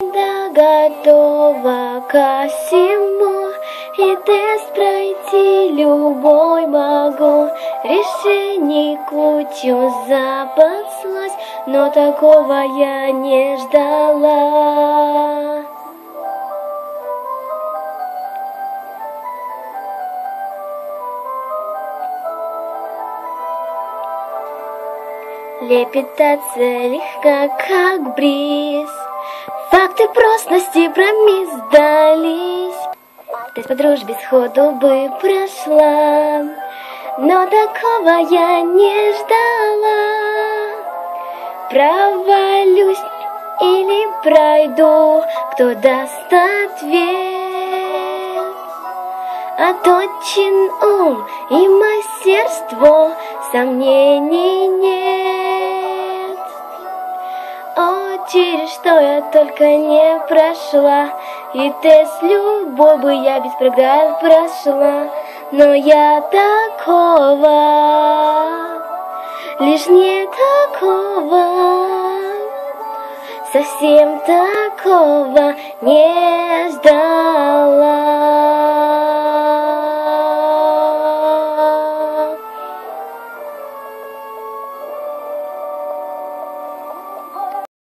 Да, готова ко всему, и тест пройти любой могу. Решений кучу запаслось, но такого я не ждала. Лепетаться легко, как бриз. Факты прочности промис сдались. Тест по дружбе сходу бы прошла, но такого я не ждала. Провалюсь или пройду, кто даст ответ? Отточен ум и мастерство, сомнений нет. О, через что я только не прошла, и тест любой бы я без преград прошла. Но я такого, лишь не такого, совсем такого не ждала.